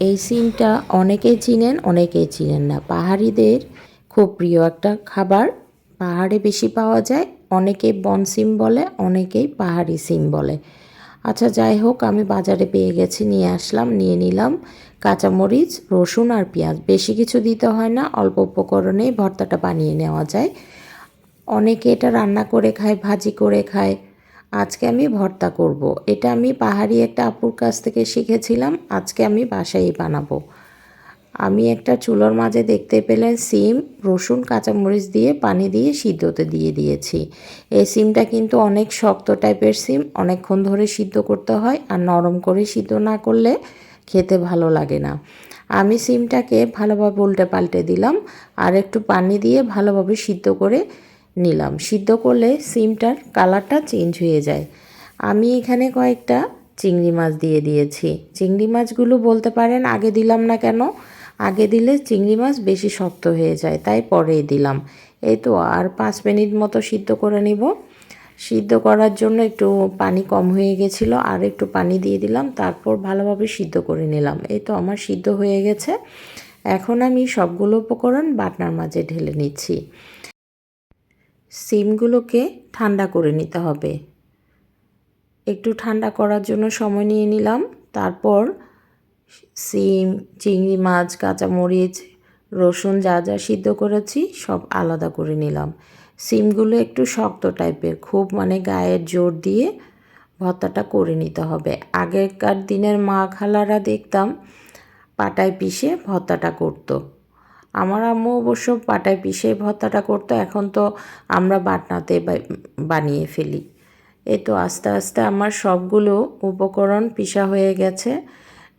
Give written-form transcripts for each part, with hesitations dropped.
এই সিমটা অনেকেই চিনেন, অনেকেই চিনেন না। পাহাড়িদের খুব প্রিয় একটা খাবার, পাহাড়ে বেশি পাওয়া যায়। অনেকেই বন সিম বলে, অনেকেই পাহাড়ি সিম বলে। আচ্ছা যাই হোক, আমি বাজারে পেয়ে গেছি, নিয়ে আসলাম, নিয়ে নিলাম কাঁচামরিচ, রসুন আর পেঁয়াজ। বেশি কিছু দিতে হয় না, অল্প উপকরণেই ভর্তাটা বানিয়ে নেওয়া যায়। অনেকে এটা রান্না করে খায়, ভাজি করে খায়। আজকে আমি ভর্তা করব। এটা আমি পাহাড়ি একটা আপুর কাছ থেকে শিখেছিলাম, আজকে আমি বাসায় বানাবো। আমি একটা চুলোর মাঝে দেখতে পেলেন সিম, রসুন, কাঁচামরিচ দিয়ে পানি দিয়ে সিদ্ধতে দিয়ে দিয়েছি। এই সিমটা কিন্তু অনেক শক্ত টাইপের সিম, অনেকক্ষণ ধরে সিদ্ধ করতে হয়, আর নরম করে সিদ্ধ না করলে খেতে ভালো লাগে না। আমি সিমটাকে ভালোভাবে উল্টে পাল্টে দিলাম, আর একটু পানি দিয়ে ভালোভাবে সিদ্ধ করে নিলাম। সিদ্ধ করলে সিমটার কালারটা চেঞ্জ হয়ে যায়। আমি এখানে কয়েকটা চিংড়ি মাছ দিয়ে দিয়েছি। চিংড়ি মাছগুলো বলতে পারেন আগে দিলাম না কেন, আগে দিলে চিংড়ি মাছ বেশি শক্ত হয়ে যায়, তাই পরেই দিলাম। এই তো আর 5 মিনিট মতো সিদ্ধ করে নিব। সিদ্ধ করার জন্য একটু পানি কম হয়ে গেছিলো, আর একটু পানি দিয়ে দিলাম, তারপর ভালোভাবে সিদ্ধ করে নিলাম। এই তো আমার সিদ্ধ হয়ে গেছে। এখন আমি সবগুলো উপকরণ বাটনার মাঝে ঢেলে নিচ্ছি। সিমগুলোকে ঠান্ডা করে নিতে হবে। একটু ঠান্ডা করার জন্য সময় নিয়ে নিলাম। তারপর সিম, চিংড়ি মাছ, কাঁচামরিচ, রসুন যা যা সিদ্ধ করেছি সব আলাদা করে নিলাম। সিমগুলো একটু শক্ত টাইপের, খুব মানে গায়ের জোর দিয়ে ভর্তাটা করে নিতে হবে। আগেকার দিনের মা খালারা দেখতাম পাটায় পিষে ভর্তাটা করতো। আমার আম্মু অবশ্য পাটায় পিষে ভর্তাটা করতো, এখন তো আমরা বাটনাতে বানিয়ে ফেলি। এই তো আস্তে আস্তে আমার সবগুলো উপকরণ পিষা হয়ে গেছে।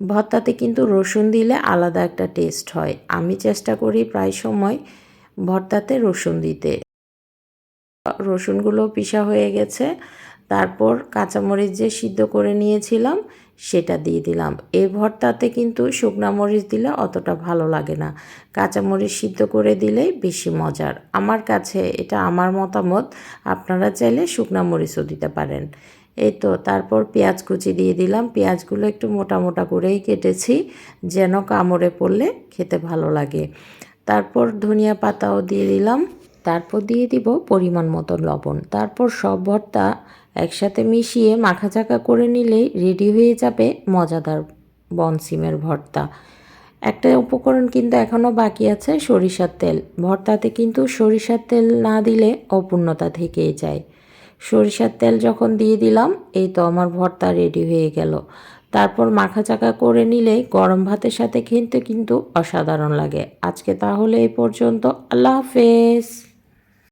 ভর্তাতে কিন্তু রসুন দিলে আলাদা একটা টেস্ট হয়। আমি চেষ্টা করি প্রায় সময় ভর্তাতে রসুন দিতে। রসুনগুলো পিষা হয়ে গেছে। তারপর কাঁচামরিচ যে সিদ্ধ করে নিয়েছিলাম সেটা দিয়ে দিলাম। এই ভর্তাতে কিন্তু শুকনা মরিচ দিলে অতটা ভালো লাগে না, কাঁচামরিচ সিদ্ধ করে দিলেই বেশি মজার। আমার কাছে এটা আমার মতামত, আপনারা চাইলে শুকনা মরিচও দিতে পারেন। এই তো তারপর পেঁয়াজ কুচি দিয়ে দিলাম। পেঁয়াজগুলো একটু মোটা মোটা করেই কেটেছি, যেন কামড়ে পড়লে খেতে ভালো লাগে। তারপর ধনিয়া পাতাও দিয়ে দিলাম। তারপর দিয়ে দিব পরিমাণ মতো লবণ। তারপর সব ভর্তা একসাথে মিশিয়ে মাখাচাকা করে নিলেই রেডি হয়ে যাবে মজাদার বনসিমের ভর্তা। একটা উপকরণ কিন্তু এখনও বাকি আছে, সরিষার তেল। ভর্তাতে কিন্তু সরিষার তেল না দিলে অপূর্ণতা থেকেই যায়। সরিষার তেল যখন দিয়ে দিলাম, এই তো আমার ভর্তা রেডি হয়ে গেল। তারপর মাখাচাকা করে নিলে গরম ভাতের সাথে খেতে কিন্তু অসাধারণ লাগে। আজকে তাহলে এই পর্যন্ত। আল্লাহ হাফেজ।